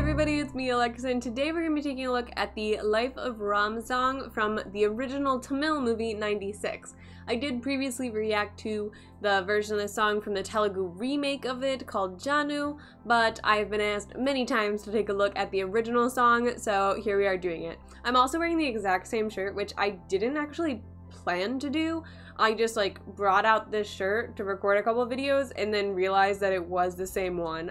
everybody, it's me Alexa, and today we're going to be taking a look at the Life of Ram song from the original Tamil movie 96. I did previously react to the version of the song from the Telugu remake of it called Janu, but I've been asked many times to take a look at the original song, so here we are doing it. I'm also wearing the exact same shirt, which I didn't actually plan to do. I just brought out this shirt to record a couple videos and then realized that it was the same one.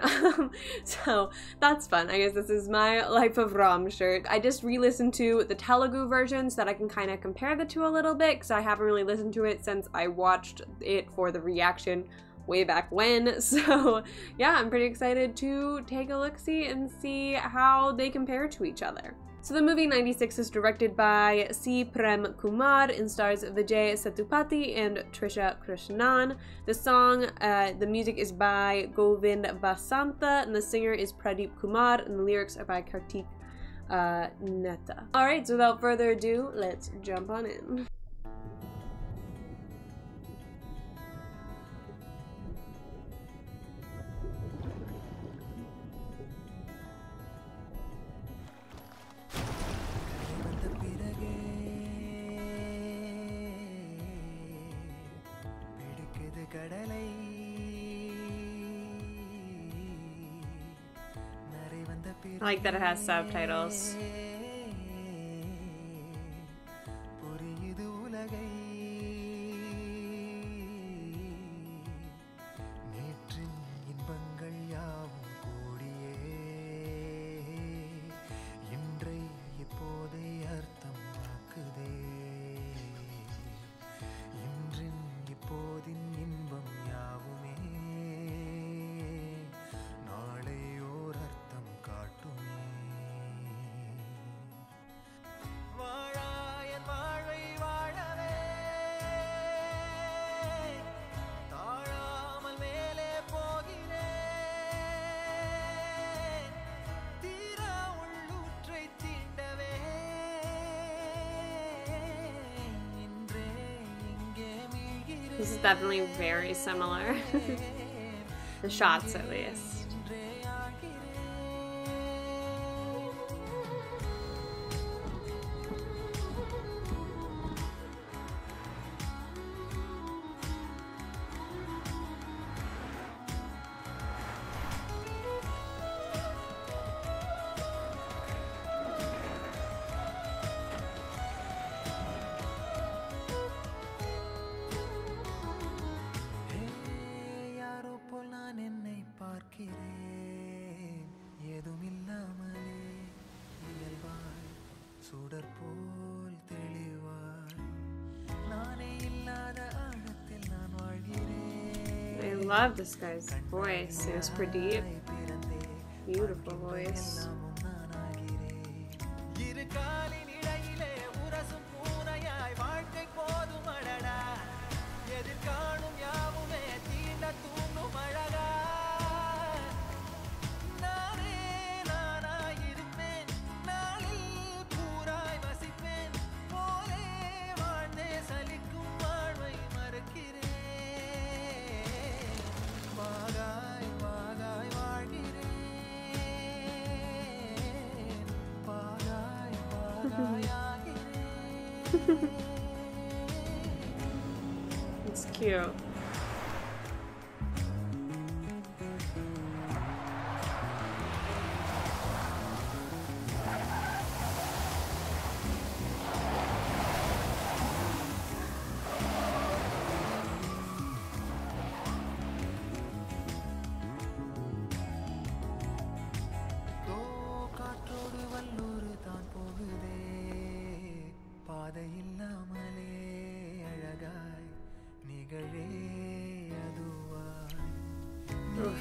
So that's fun. I guess this is my Life of Ram shirt. I just re-listened to the Telugu version so that I can kind of compare the two a little bit, because I haven't really listened to it since I watched it for the reaction way back when. So yeah, I'm pretty excited to take a look-see and see how they compare to each other. So the movie 96 is directed by Prem Kumar and stars Vijay Sethupathi and Trisha Krishnan. The song, the music is by Govind Vasantha, and the singer is Pradeep Kumar, and the lyrics are by Kartik Netta. Alright, so without further ado, let's jump on in. I like that it has subtitles. This is definitely very similar. The shots, at least. I love this guy's voice. It was Pradeep. Beautiful voice. It's cute. Oof.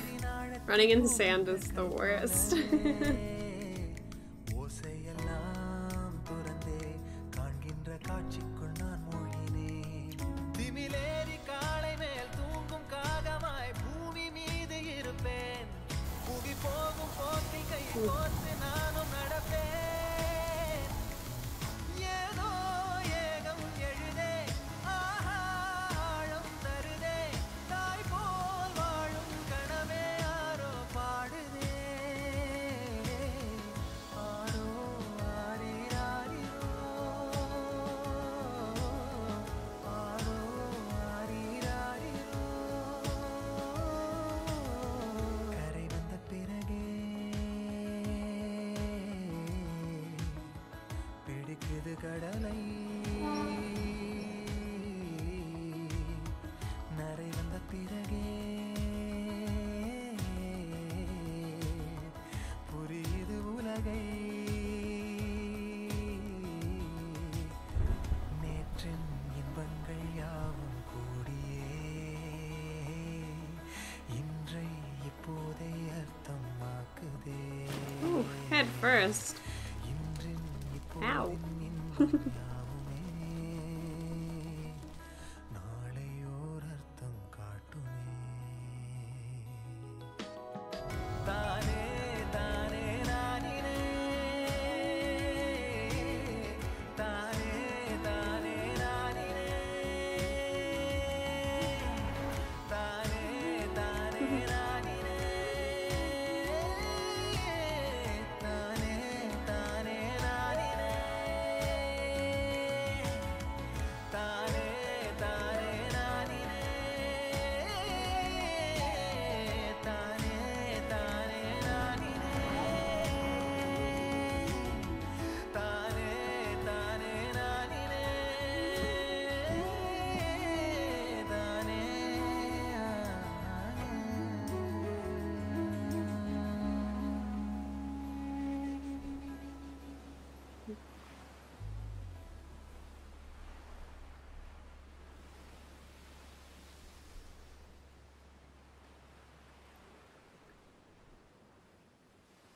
Running in sand is the worst. Ooh, head first. Ow.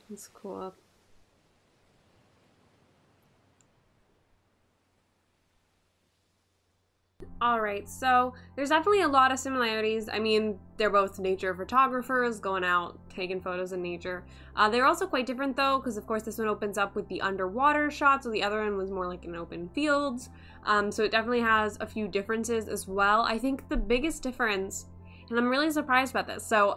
That's cool. Alright, so there's definitely a lot of similarities. I mean, they're both nature photographers going out taking photos in nature. They're also quite different though, because of course this one opens up with the underwater shot, so the other one was more like in open fields. So it definitely has a few differences as well. I think the biggest difference, and I'm really surprised about this, so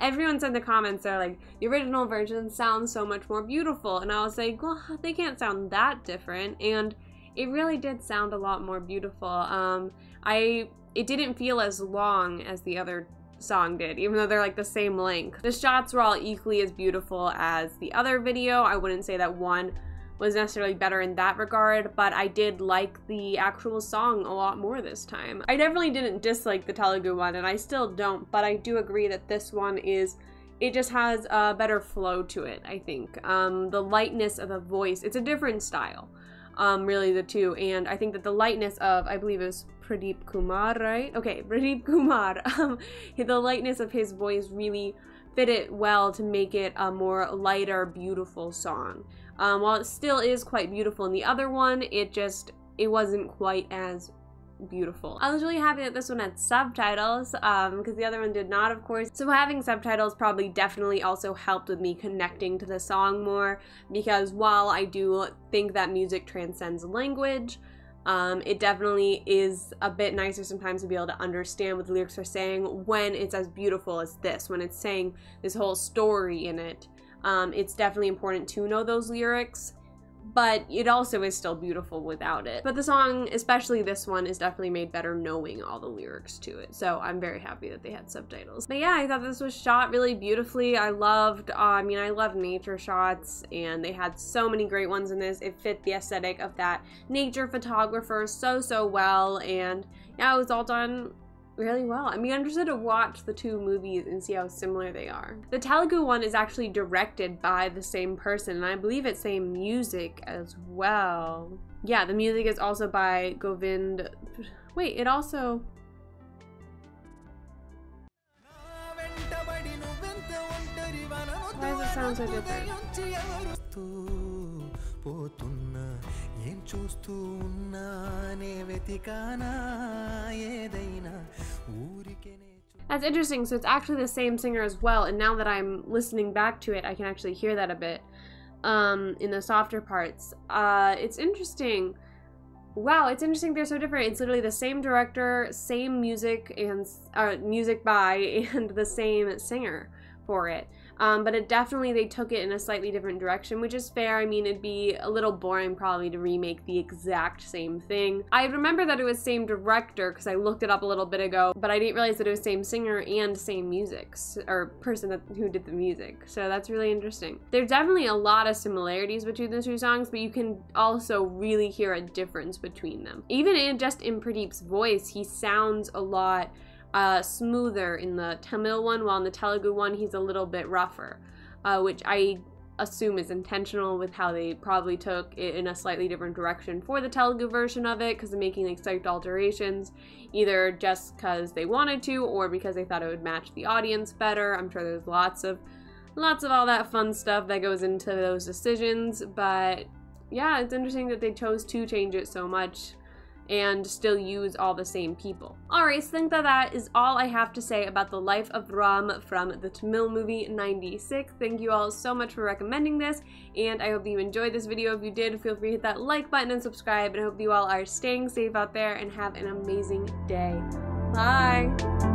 everyone said in the comments, they're like, the original version sounds so much more beautiful, and I was like, well, they can't sound that different, and it really did sound a lot more beautiful. It didn't feel as long as the other song did, even though they're like the same length. The shots were all equally as beautiful as the other video. I wouldn't say that one was necessarily better in that regard, but I did like the actual song a lot more this time. I definitely didn't dislike the Telugu one, and I still don't, but I do agree that this one it just has a better flow to it, I think. The lightness of the voice, it's a different style. Really the two, and I think that the lightness of, I believe it was Pradeep Kumar, right? Okay, Pradeep Kumar, the lightness of his voice really fit it well to make it a more lighter, beautiful song. While it still is quite beautiful in the other one, it wasn't quite as beautiful. I was really happy that this one had subtitles, because the other one did not, of course. So having subtitles probably definitely also helped with me connecting to the song more, because while I do think that music transcends language, it definitely is a bit nicer sometimes to be able to understand what the lyrics are saying when it's as beautiful as this, when it's saying this whole story in it. It's definitely important to know those lyrics, but it also is still beautiful without it. But the song, especially this one, is definitely made better knowing all the lyrics to it. So I'm very happy that they had subtitles. But yeah, I thought this was shot really beautifully. I loved, I love nature shots, and they had so many great ones in this. It fit the aesthetic of that nature photographer so well, and yeah, it was all done really well. I'm interested to watch the two movies and see how similar they are. The Telugu one is actually directed by the same person, and I believe it's same music as well. Yeah, the music is also by Govind. Wait, it also... Why does it sound so different? That's interesting, so it's actually the same singer as well, and now that I'm listening back to it, I can actually hear that a bit in the softer parts. It's interesting. Wow, it's interesting they're so different. It's literally the same director, same music, and music by, and the same singer for it. But it definitely, they took it in a slightly different direction, which is fair. I mean, it'd be a little boring probably to remake the exact same thing. I remember that it was same director because I looked it up a little bit ago, but I didn't realize that it was same singer and same music, or person who did the music. So that's really interesting. There's definitely a lot of similarities between the two songs, but you can also really hear a difference between them. Even in Pradeep's voice, he sounds a lot smoother in the Tamil one, while in the Telugu one he's a little bit rougher, which I assume is intentional with how they probably took it in a slightly different direction for the Telugu version of it, because they're making like slight alterations, either just because they wanted to or because they thought it would match the audience better. I'm sure there's lots of all that fun stuff that goes into those decisions, but yeah, it's interesting that they chose to change it so much and still use all the same people. Alright, so I think that is all I have to say about the life of Ram from the Tamil movie 96. Thank you all so much for recommending this, and I hope that you enjoyed this video. If you did, feel free to hit that like button and subscribe, and I hope you all are staying safe out there and have an amazing day. Bye!